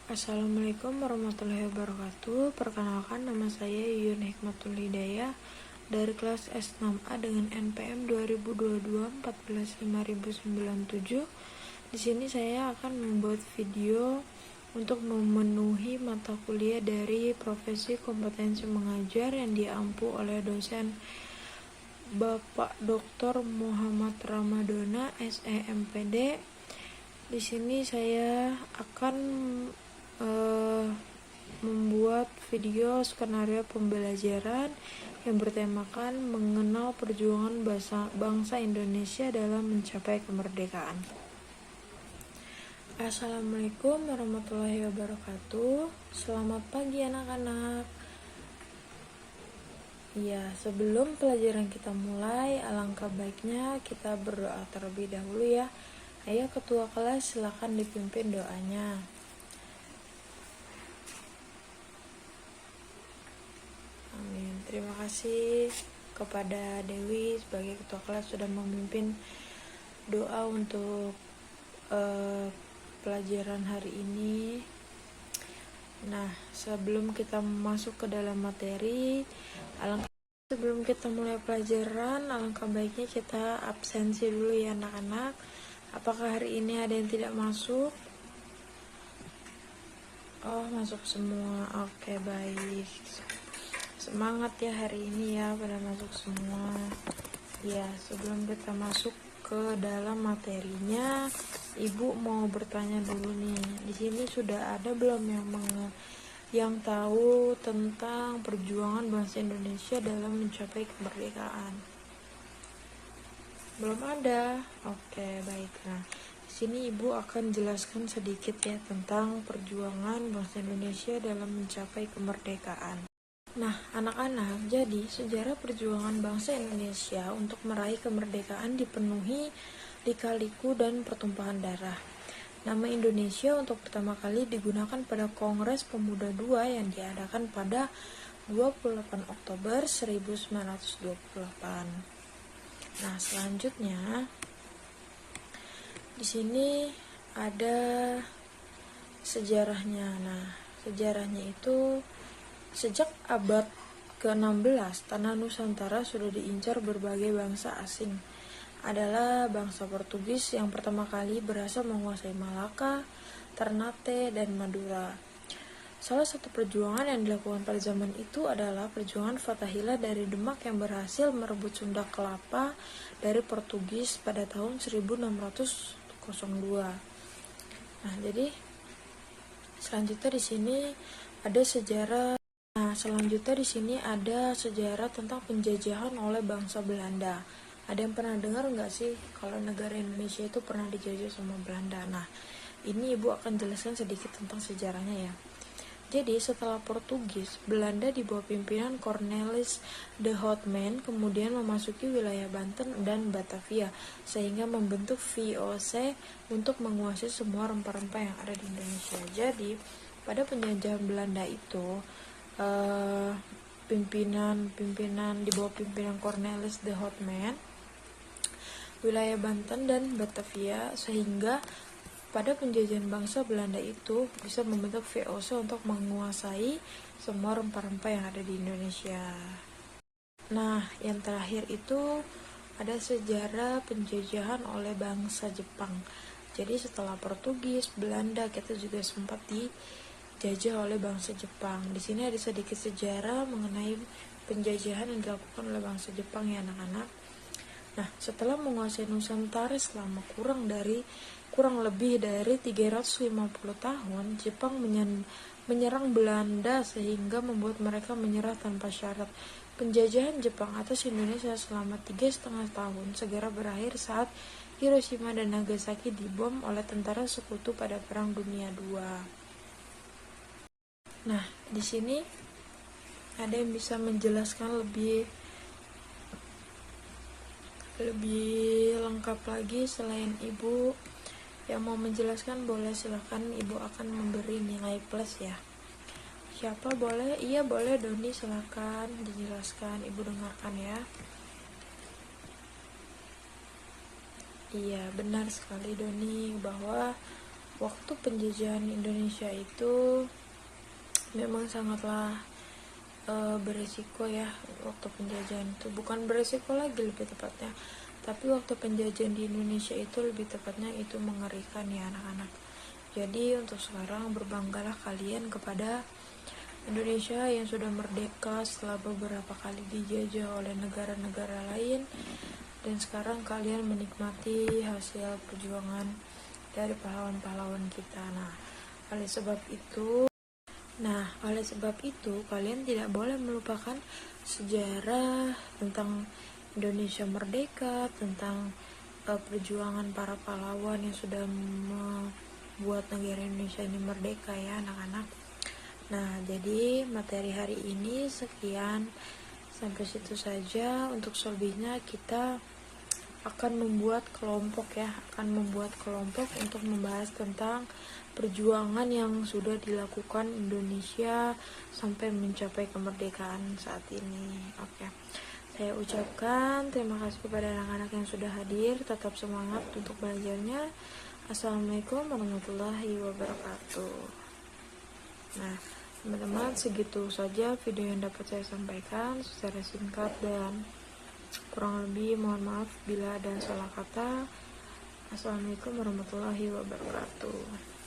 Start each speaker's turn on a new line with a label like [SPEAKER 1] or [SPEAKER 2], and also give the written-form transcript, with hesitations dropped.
[SPEAKER 1] Assalamualaikum warahmatullahi wabarakatuh. Perkenalkan, nama saya Yuyun Hikmatul Hidayah dari kelas S6A dengan NPM 2022-14-5097. Di sini saya akan membuat video untuk memenuhi mata kuliah dari profesi kompetensi mengajar yang diampu oleh dosen Bapak Dr. Muhammad Ramadona, SEMPD. Di sini saya akan membuat video skenario pembelajaran yang bertemakan mengenal perjuangan bangsa Indonesia dalam mencapai kemerdekaan. Assalamualaikum warahmatullahi wabarakatuh. Selamat pagi anak-anak. Ya, sebelum pelajaran kita mulai, alangkah baiknya kita berdoa terlebih dahulu ya. Ayo ketua kelas, silakan dipimpin doanya. Amin. Terima kasih kepada Dewi sebagai ketua kelas sudah memimpin doa untuk pelajaran hari ini. Nah, sebelum kita masuk ke dalam materi, sebelum kita mulai pelajaran, alangkah baiknya kita absensi dulu ya anak-anak. Apakah hari ini ada yang tidak masuk? Oh, masuk semua. Oke, baik. Semangat ya hari ini ya, pada masuk semua. Ya, sebelum kita masuk ke dalam materinya, Ibu mau bertanya dulu nih. Di sini sudah ada belum yang tahu tentang perjuangan bangsa Indonesia dalam mencapai kemerdekaan? Belum ada. Oke, baik. Nah, di sini Ibu akan jelaskan sedikit ya tentang perjuangan bangsa Indonesia dalam mencapai kemerdekaan. Nah, anak-anak, jadi sejarah perjuangan bangsa Indonesia untuk meraih kemerdekaan dipenuhi lika-liku dan pertumpahan darah. Nama Indonesia untuk pertama kali digunakan pada Kongres Pemuda II yang diadakan pada 28 Oktober 1928. Nah, selanjutnya di sini ada sejarahnya. Nah, sejarahnya itu sejak abad ke-16, tanah Nusantara sudah diincar berbagai bangsa asing. Adalah bangsa Portugis yang pertama kali berhasil menguasai Malaka, Ternate, dan Madura. Salah satu perjuangan yang dilakukan pada zaman itu adalah perjuangan Fatahillah dari Demak yang berhasil merebut Sunda Kelapa dari Portugis pada tahun 1602. Nah, jadi selanjutnya di sini ada sejarah. Nah, selanjutnya di sini ada sejarah tentang penjajahan oleh bangsa Belanda. Ada yang pernah dengar nggak sih kalau negara Indonesia itu pernah dijajah sama Belanda? Nah, ini Ibu akan jelaskan sedikit tentang sejarahnya ya. Jadi setelah Portugis, Belanda di bawah pimpinan Cornelis de Houtman kemudian memasuki wilayah Banten dan Batavia sehingga membentuk VOC untuk menguasai semua rempah-rempah yang ada di Indonesia. Jadi pada penjajahan Belanda itu pimpinan di bawah pimpinan Cornelis de Houtman wilayah Banten dan Batavia, sehingga pada penjajahan bangsa Belanda itu bisa membentuk VOC untuk menguasai semua rempah-rempah yang ada di Indonesia. Nah, yang terakhir itu ada sejarah penjajahan oleh bangsa Jepang. Jadi setelah Portugis, Belanda, kita juga sempat dijajah oleh bangsa Jepang. Di sini ada sedikit sejarah mengenai penjajahan yang dilakukan oleh bangsa Jepang ya anak-anak. Nah, setelah menguasai Nusantara selama kurang lebih dari 350 tahun, Jepang menyerang Belanda sehingga membuat mereka menyerah tanpa syarat. Penjajahan Jepang atas Indonesia selama 3,5 tahun segera berakhir saat Hiroshima dan Nagasaki dibom oleh tentara sekutu pada Perang Dunia II. Nah, di sini ada yang bisa menjelaskan lebih lengkap lagi selain Ibu. Yang mau menjelaskan boleh, silahkan. Ibu akan memberi nilai plus ya. Siapa boleh? Iya boleh, Doni, silahkan dijelaskan. Ibu dengarkan ya. Iya, benar sekali Doni, bahwa waktu penjajahan Indonesia itu memang sangatlah beresiko ya. Waktu penjajahan itu bukan beresiko lagi, lebih tepatnya, tapi waktu penjajahan di Indonesia itu lebih tepatnya itu mengerikan ya anak-anak. Jadi untuk sekarang berbanggalah kalian kepada Indonesia yang sudah merdeka setelah beberapa kali dijajah oleh negara-negara lain, dan sekarang kalian menikmati hasil perjuangan dari pahlawan-pahlawan kita. Oleh sebab itu kalian tidak boleh melupakan sejarah tentang Indonesia merdeka, tentang perjuangan para pahlawan yang sudah membuat negara Indonesia ini merdeka ya anak-anak. Nah, jadi materi hari ini sekian, sampai situ saja. Untuk selebihnya kita akan membuat kelompok untuk membahas tentang perjuangan yang sudah dilakukan Indonesia sampai mencapai kemerdekaan saat ini. Oke. Saya ucapkan terima kasih kepada anak-anak yang sudah hadir. Tetap semangat untuk belajarnya. Assalamualaikum warahmatullahi wabarakatuh. Nah, teman-teman, segitu saja video yang dapat saya sampaikan secara singkat, dan kurang lebih mohon maaf bila ada salah kata. Assalamualaikum warahmatullahi wabarakatuh.